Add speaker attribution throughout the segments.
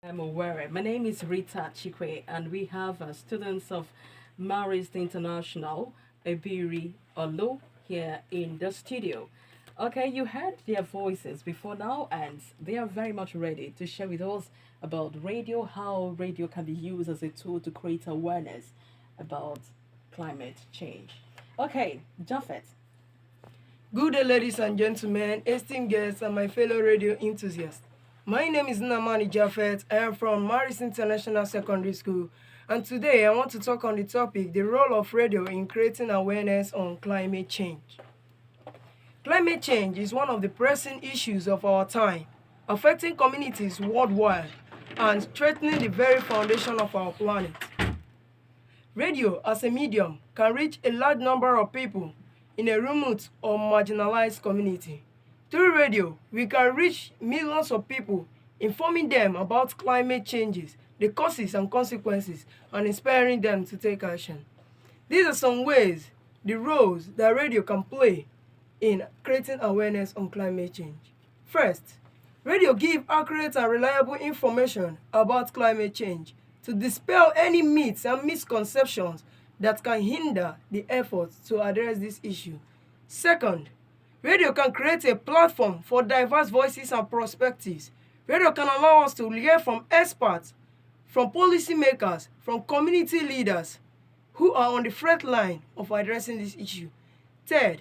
Speaker 1: I'm Owerri. My name is Rita Chikwe, and we have students of Marist International, Ibiri Olu, here in the studio. Okay, you heard their voices before now, and they are very much ready to share with us about radio, how radio can be used as a tool to create awareness about climate change. Okay, Japheth.
Speaker 2: Good day, ladies and gentlemen, esteemed guests, and my fellow radio enthusiasts. My name is Namani Jaffet. I am from Marist International Secondary School, and today I want to talk on the topic the role of radio in creating awareness on climate change. Climate change is one of the pressing issues of our time, affecting communities worldwide and threatening the very foundation of our planet. Radio, as a medium, can reach a large number of people in a remote or marginalized community. Through radio, we can reach millions of people, informing them about climate changes, the causes and consequences, and inspiring them to take action. These are some ways, the roles that radio can play in creating awareness on climate change. First, radio gives accurate and reliable information about climate change to dispel any myths and misconceptions that can hinder the efforts to address this issue. Second, radio can create a platform for diverse voices and perspectives. Radio can allow us to hear from experts, from policymakers, from community leaders who are on the front line of addressing this issue. Third,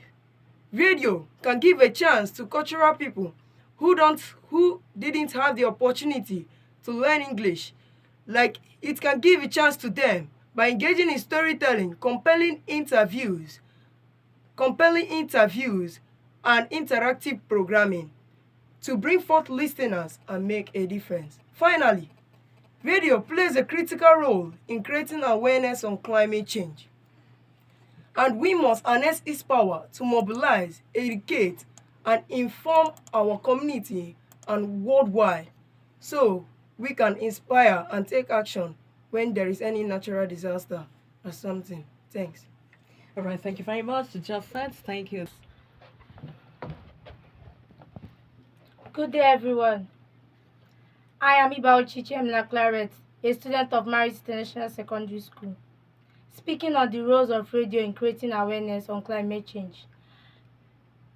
Speaker 2: radio can give a chance to cultural people who didn't have the opportunity to learn English. Like it can give a chance to them by engaging in storytelling, compelling interviews, and interactive programming to bring forth listeners and make a difference. Finally, radio plays a critical role in creating awareness on climate change. And we must harness its power to mobilize, educate, and inform our community and worldwide so we can inspire and take action when there is any natural disaster or something. Thanks.
Speaker 1: All right, thank you very much, Japheth. Thank you.
Speaker 3: Good day, everyone. I am Ibauchi Chemla Claret, a student of Marist International Secondary School, speaking on the roles of radio in creating awareness on climate change.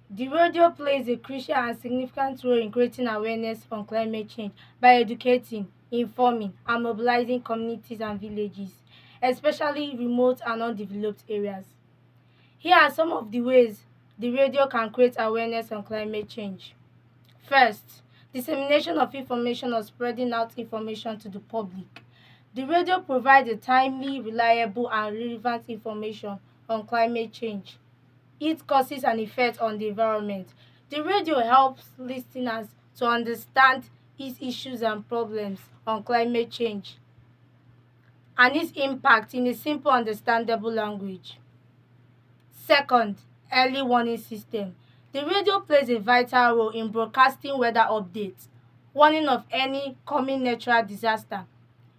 Speaker 3: The radio plays a crucial and significant role in creating awareness on climate change by educating, informing, and mobilizing communities and villages, especially remote and undeveloped areas. Here are some of the ways the radio can create awareness on climate change. First, dissemination of information or spreading out information to the public. The radio provides a timely, reliable, and relevant information on climate change, its causes and effects on the environment. The radio helps listeners to understand its issues and problems on climate change and its impact in a simple, understandable language. Second, early warning system. The radio plays a vital role in broadcasting weather updates, warning of any coming natural disaster,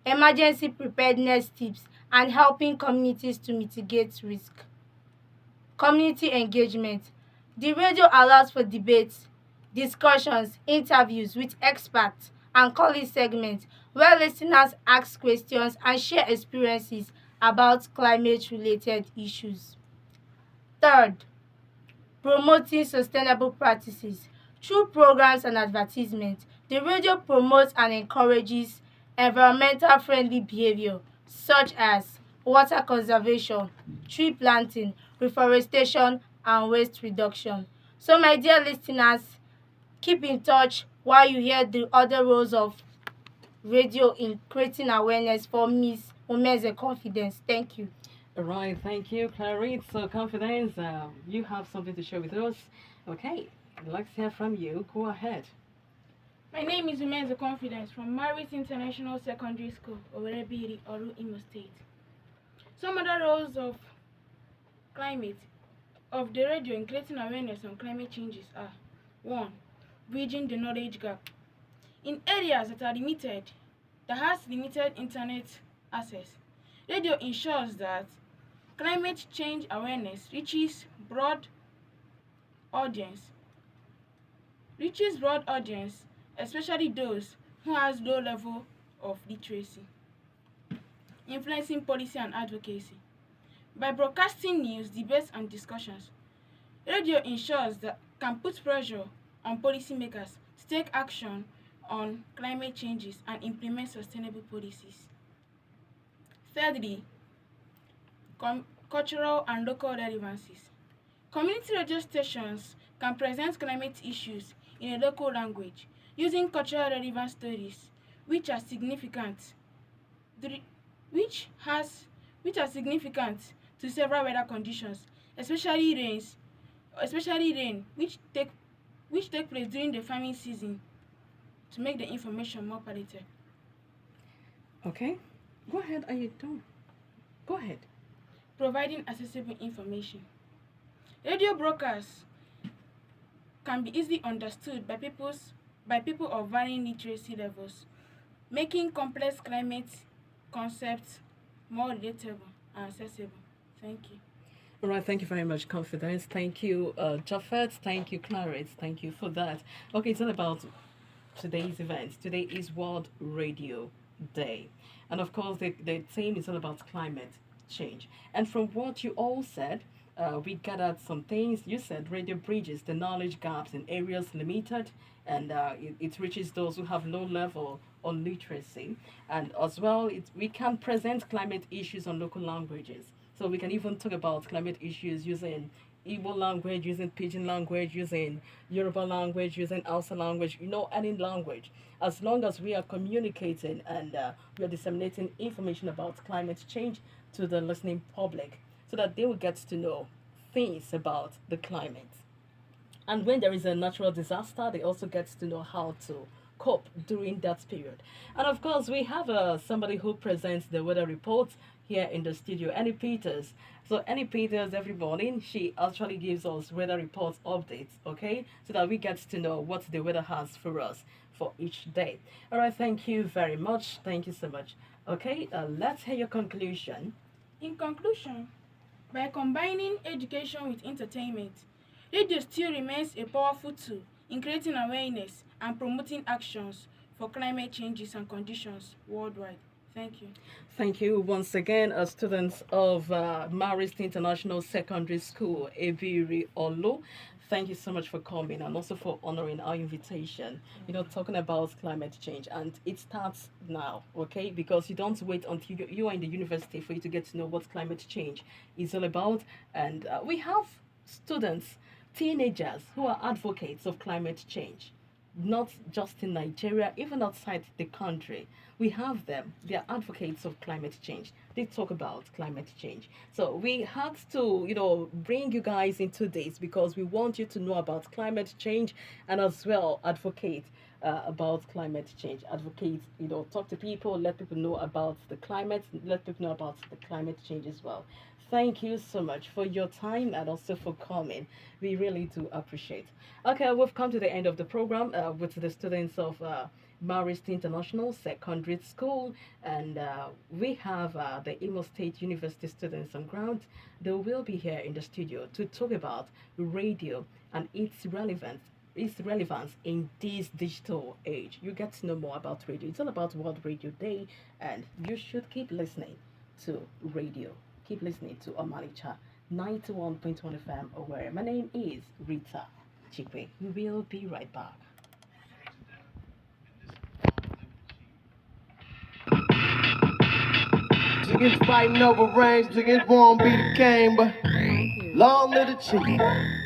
Speaker 3: emergency preparedness tips, and helping communities to mitigate risk. Community engagement. The radio allows for debates, discussions, interviews with experts, and call-in segments where listeners ask questions and share experiences about climate-related issues. Third, promoting sustainable practices. Through programs and advertisements, the radio promotes and encourages environmental friendly behavior such as water conservation, tree planting, reforestation, and waste reduction. So my dear listeners, keep in touch while you hear the other roles of radio in creating awareness for Miss Umeze Confidence. Thank you.
Speaker 1: All right, thank you, Clarice. So, Confidence, you have something to share with us. Okay, let's hear from you. Go ahead.
Speaker 4: My name is Umenze Confidence from Marist International Secondary School, Owerri, Orlu, Imo State. Some other roles of climate of the radio in creating awareness on climate changes are: 1. Bridging the knowledge gap. In areas that has limited internet access, radio ensures that climate change awareness audience reaches broad audience, especially those who has low level of literacy, influencing policy and advocacy. By broadcasting news, debates, and discussions, radio ensures that can put pressure on policymakers to take action on climate changes and implement sustainable policies. Thirdly, cultural and local relevancies. Community radio stations can present climate issues in a local language using cultural relevant stories which are significant which has which are significant to several weather conditions, especially rain which take place during the farming season to make the information more palatable.
Speaker 1: Okay, go ahead. Are you done? Go ahead.
Speaker 4: Providing accessible information. Radio broadcasts can be easily understood by people of varying literacy levels, making complex climate concepts more relatable and accessible. Thank you.
Speaker 1: All right, thank you very much, Confidence. Thank you, Japheth. Thank you, Clarice. Thank you for that. Okay, it's all about today's event. Today is World Radio Day. And of course, the theme is all about climate change. And from what you all said, we gathered some things. You said radio bridges the knowledge gaps in areas limited, and it reaches those who have low level on literacy. And as well, we can present climate issues on local languages. So we can even talk about climate issues using Igbo language, using Pidgin language, using Yoruba language, using Hausa language, any language. As long as we are communicating and we are disseminating information about climate change to the listening public so that they will get to know things about the climate. And when there is a natural disaster, they also get to know how to cope during that period. And of course, we have somebody who presents the weather reports here in the studio, Annie Peters. So Annie Peters, every morning, she actually gives us weather reports updates, okay? So that we get to know what the weather has for us for each day. All right, thank you very much. Thank you so much. Okay, let's hear your conclusion.
Speaker 4: In conclusion, by combining education with entertainment, radio still remains a powerful tool in creating awareness and promoting actions for climate changes and conditions worldwide. Thank you.
Speaker 1: Thank you once again, students of Marist International Secondary School, Owerri, Orlu. Thank you so much for coming and also for honoring our invitation. Talking about climate change, and it starts now, okay? Because you don't wait until you are in the university for you to get to know what climate change is all about. And we have students, teenagers who are advocates of climate change, not just in Nigeria, even outside the country. We have them. They are advocates of climate change. They talk about climate change. So we had to, bring you guys into this because we want you to know about climate change and as well advocate about climate change. Advocate, talk to people, let people know about the climate, let people know about the climate change as well. Thank you so much for your time and also for coming. We really do appreciate. Okay, we've come to the end of the program with the students of Marist International Secondary School, and we have the Imo State University students on ground. They will be here in the studio to talk about radio and its relevance in this digital age. You get to know more about radio. It's all about World Radio Day, and you should keep listening to radio. Keep listening to Omalicha 91.1 FM Owerri. My name is Rita Chikwe. We will be right back.
Speaker 5: Chickens fighting over range, chickens won't be the king, but long live the chicken.